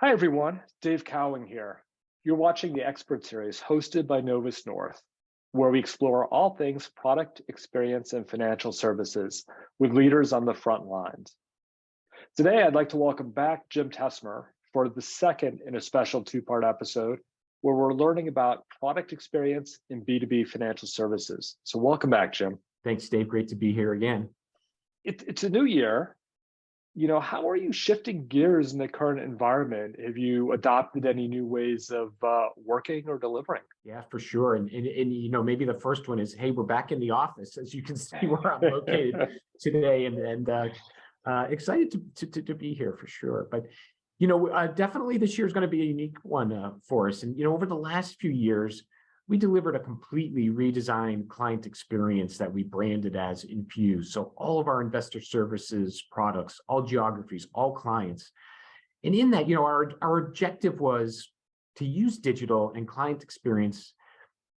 Hi, everyone. Dave Cowing here. You're watching the Expert Series hosted by NovusNorth, where we explore all things product, experience, and financial services with leaders on the front lines. Today, I'd like to welcome back Jim Tessmer for the second in a special two-part episode where we're learning about product experience in B2B financial services. So welcome back, Jim. Thanks, Dave. Great to be here again. It's a new year. How are you shifting gears in the current environment? Have you adopted any new ways of working or delivering? Yeah, for sure. And maybe the first one is, hey, we're back in the office, as you can see where I'm located today, and excited to be here for sure. But definitely this year is going to be a unique one for us. And over the last few years, we delivered a completely redesigned client experience that we branded as Infuse. So all of our investor services products, all geographies, all clients. And in that, our objective was to use digital and client experience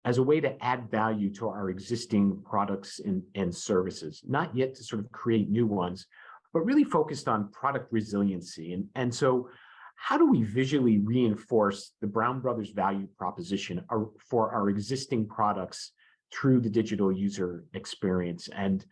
as a way to add value to our existing products and services, not yet to sort of create new ones, but really focused on product resiliency. And so how do we visually reinforce the Brown Brothers value proposition for our existing products through the digital user experience? And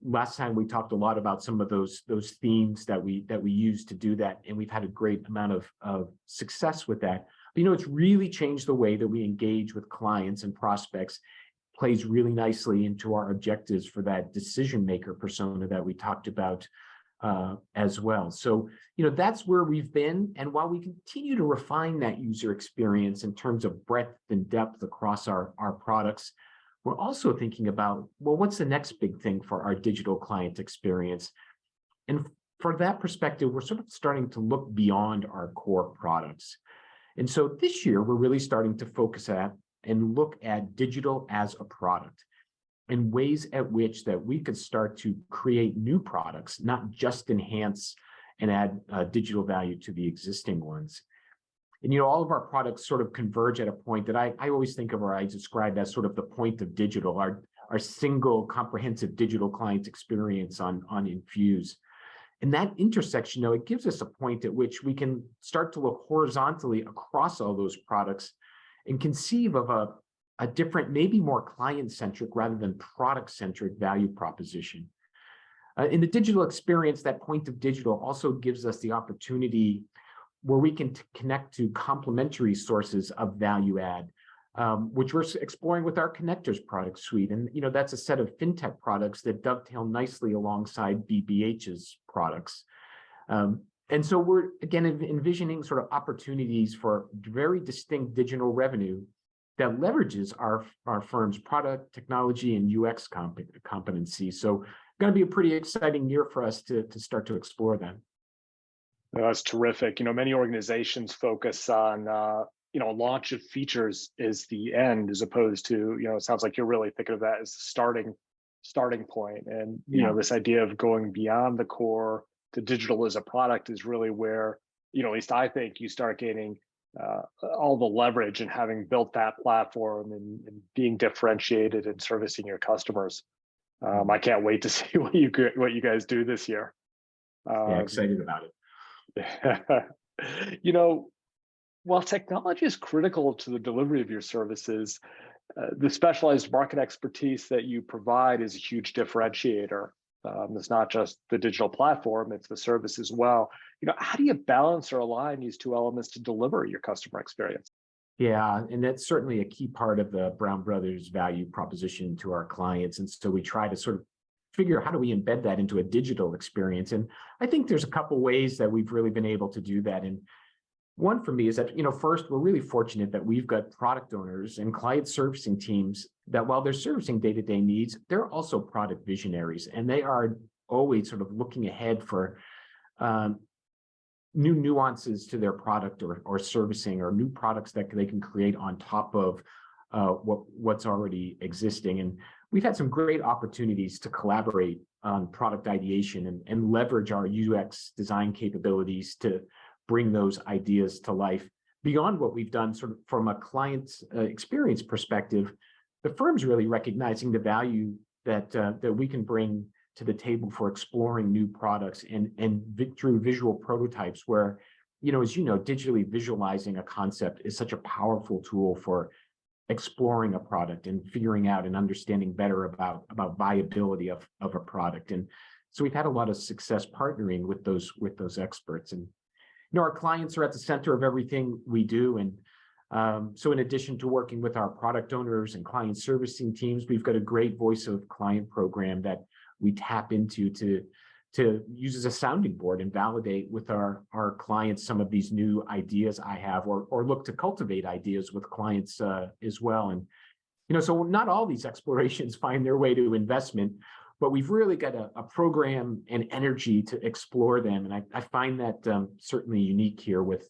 last time we talked a lot about some of those themes that we use to do that, and we've had a great amount of success with that. But it's really changed the way that we engage with clients and prospects. Plays really nicely into our objectives for that decision maker persona that we talked about as well. So, that's where we've been. And while we continue to refine that user experience in terms of breadth and depth across our products, we're also thinking about, well, what's the next big thing for our digital client experience? And for that perspective, we're sort of starting to look beyond our core products. And so this year, we're really starting to focus at and look at digital as a product, and ways at which that we could start to create new products, not just enhance and add digital value to the existing ones. And all of our products sort of converge at a point that I always think of, or I describe as sort of the point of digital, our single comprehensive digital client experience on Infuse. And that intersection, it gives us a point at which we can start to look horizontally across all those products and conceive of a different, maybe more client-centric rather than product-centric value proposition. In the digital experience, that point of digital also gives us the opportunity where we can connect to complementary sources of value add, which we're exploring with our connectors product suite. And that's a set of fintech products that dovetail nicely alongside BBH's products. And so we're, again, envisioning sort of opportunities for very distinct digital revenue that leverages our firm's product, technology, and UX competency. So going to be a pretty exciting year for us to start to explore that. That's terrific. Many organizations focus on, launch of features is the end, as opposed to, it sounds like you're really thinking of that as the starting point. And, this idea of going beyond the core to digital as a product is really where, at least I think you start gaining all the leverage and having built that platform and being differentiated and servicing your customers. I can't wait to see what you guys do this year. Excited about it. While technology is critical to the delivery of your services, the specialized market expertise that you provide is a huge differentiator. It's not just the digital platform, it's the service as well. How do you balance or align these two elements to deliver your customer experience? Yeah, and that's certainly a key part of the Brown Brothers value proposition to our clients. And so we try to sort of figure out how do we embed that into a digital experience. And I think there's a couple ways that we've really been able to do that. And one for me is that, first, we're really fortunate that we've got product owners and client servicing teams that while they're servicing day-to-day needs, they're also product visionaries. And they are always sort of looking ahead for new nuances to their product or servicing, or new products that they can create on top of what's already existing. And we've had some great opportunities to collaborate on product ideation and leverage our UX design capabilities to bring those ideas to life. Beyond what we've done sort of from a client's experience perspective, the firm's really recognizing the value that we can bring to the table for exploring new products and through visual prototypes where as you know, digitally visualizing a concept is such a powerful tool for exploring a product and figuring out and understanding better about viability of a product. And so we've had a lot of success partnering with those experts. And our clients are at the center of everything we do. And so in addition to working with our product owners and client servicing teams, we've got a great voice of client program that we tap into to use as a sounding board and validate with our clients some of these new ideas I have, or look to cultivate ideas with clients as well. And so not all these explorations find their way to investment, but we've really got a program and energy to explore them. And I find that certainly unique here with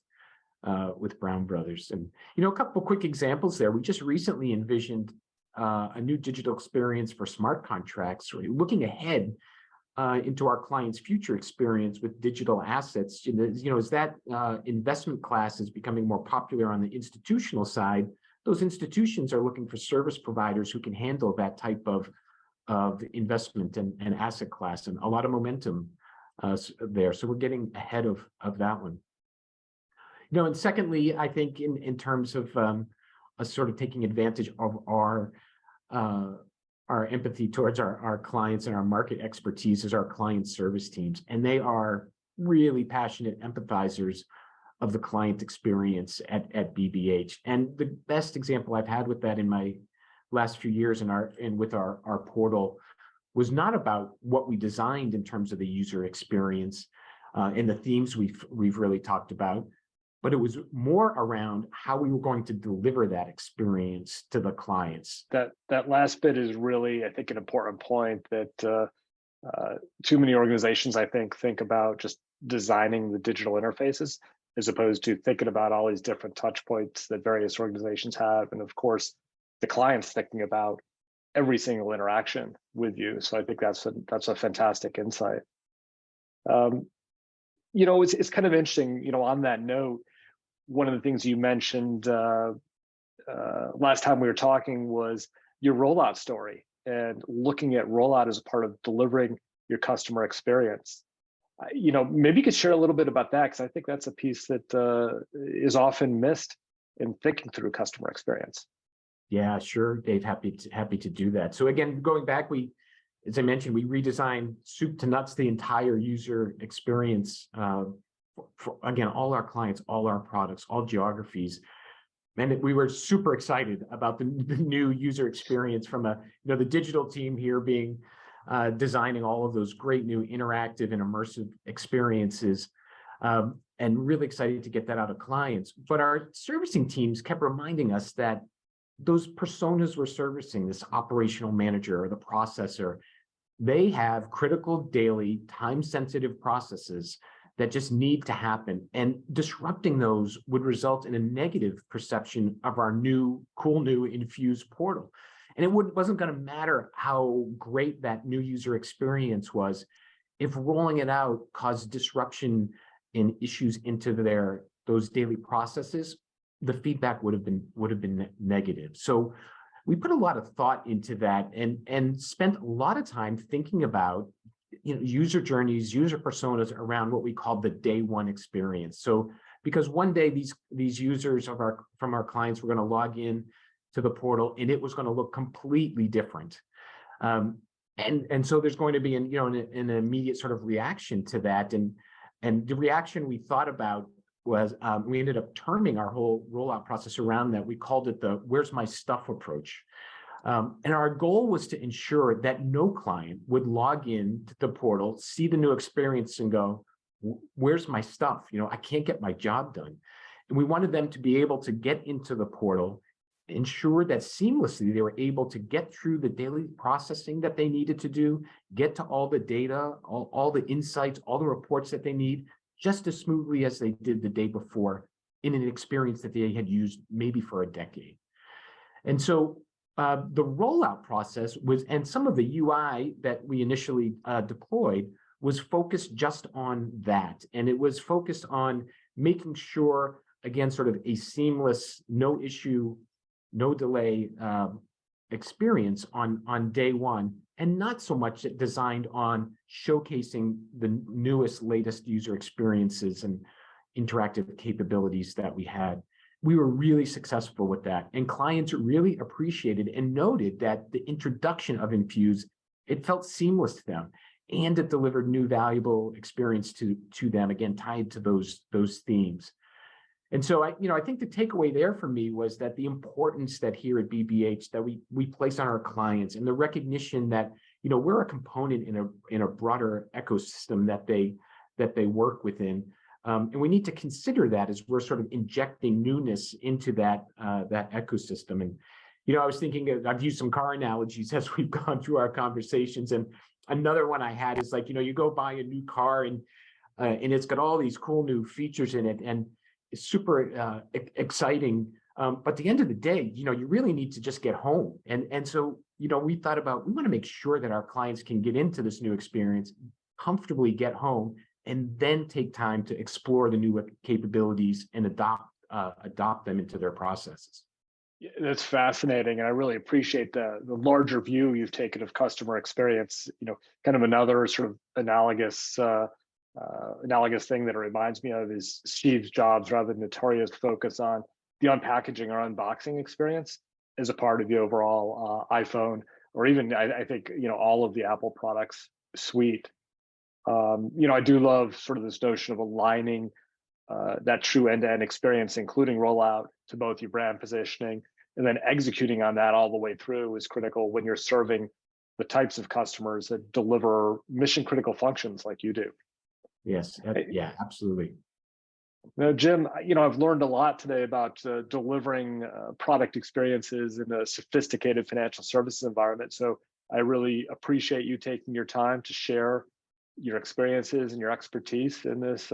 Brown Brothers. And a couple of quick examples there. We just recently envisioned a new digital experience for smart contracts, really looking ahead into our clients' future experience with digital assets. As that investment class is becoming more popular on the institutional side, those institutions are looking for service providers who can handle that type of investment and asset class, and a lot of momentum there. So we're getting ahead of that one. And secondly, I think in terms of us sort of taking advantage of our empathy towards our clients and our market expertise is our client service teams. And they are really passionate empathizers of the client experience at BBH. And the best example I've had with that in my last few years with our portal was not about what we designed in terms of the user experience and the themes we've really talked about, but it was more around how we were going to deliver that experience to the clients. That last bit is really, I think, an important point that too many organizations, I think about just designing the digital interfaces as opposed to thinking about all these different touch points that various organizations have. And of course, the client's thinking about every single interaction with you. So I think that's a fantastic insight. It's kind of interesting, on that note, one of the things you mentioned last time we were talking was your rollout story and looking at rollout as a part of delivering your customer experience. Maybe you could share a little bit about that, because I think that's a piece that is often missed in thinking through customer experience. Yeah, sure, Dave. Happy to do that. So again, going back, as I mentioned, we redesigned soup to nuts the entire user experience for again, all our clients, all our products, all geographies. And we were super excited about the new user experience from the digital team here being designing all of those great new interactive and immersive experiences, and really excited to get that out of clients. But our servicing teams kept reminding us that those personas we're servicing, this operational manager or the processor, they have critical daily time-sensitive processes that just need to happen. And disrupting those would result in a negative perception of our cool new Infuse portal. And it wasn't going to matter how great that new user experience was if rolling it out caused disruption and issues into those daily processes. The feedback would have been negative. So we put a lot of thought into that and spent a lot of time thinking about user journeys, user personas around what we call the day one experience. So because one day these users from our clients were going to log in to the portal and it was going to look completely different. And so there's going to be an immediate sort of reaction to that. And the reaction we thought about was we ended up terming our whole rollout process around that. We called it the "where's my stuff" approach. And our goal was to ensure that no client would log in to the portal, see the new experience and go, "Where's my stuff? I can't get my job done." And we wanted them to be able to get into the portal, ensure that seamlessly they were able to get through the daily processing that they needed to do, get to all the data, all the insights, all the reports that they need, just as smoothly as they did the day before in an experience that they had used maybe for a decade. And so the rollout process and some of the UI that we initially deployed was focused just on that. And it was focused on making sure, again, sort of a seamless, no issue, no delay experience on day one, and not so much designed on showcasing the newest, latest user experiences and interactive capabilities that we had. We were really successful with that, and clients really appreciated and noted that the introduction of Infuse, it felt seamless to them, and it delivered new valuable experience to them, again, tied to those themes. And so I think the takeaway there for me was that the importance that here at BBH that we place on our clients, and the recognition that we're a component in a broader ecosystem that they work within, and we need to consider that as we're sort of injecting newness into that ecosystem. And I was thinking, I've used some car analogies as we've gone through our conversations, and another one I had is like you go buy a new car and it's got all these cool new features in it, and it's super exciting. But at the end of the day, you really need to just get home. And so, we thought about, we want to make sure that our clients can get into this new experience, comfortably get home, and then take time to explore the new capabilities and adopt them into their processes. Yeah, that's fascinating. And I really appreciate the larger view you've taken of customer experience, kind of another sort of analogous thing that it reminds me of is Steve Jobs, rather than Notorious, focus on the unpackaging or unboxing experience as a part of the overall iPhone, or even I think all of the Apple products suite. I do love sort of this notion of aligning that true end-to-end experience, including rollout to both your brand positioning, and then executing on that all the way through is critical when you're serving the types of customers that deliver mission critical functions like you do. Yes. Yeah, absolutely. Now, Jim, I've learned a lot today about delivering product experiences in a sophisticated financial services environment. So I really appreciate you taking your time to share your experiences and your expertise in this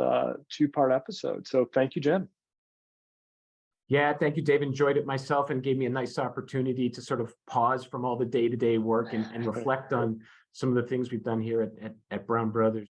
two-part episode. So thank you, Jim. Yeah, thank you, Dave. Enjoyed it myself, and gave me a nice opportunity to sort of pause from all the day-to-day work and reflect on some of the things we've done here at Brown Brothers.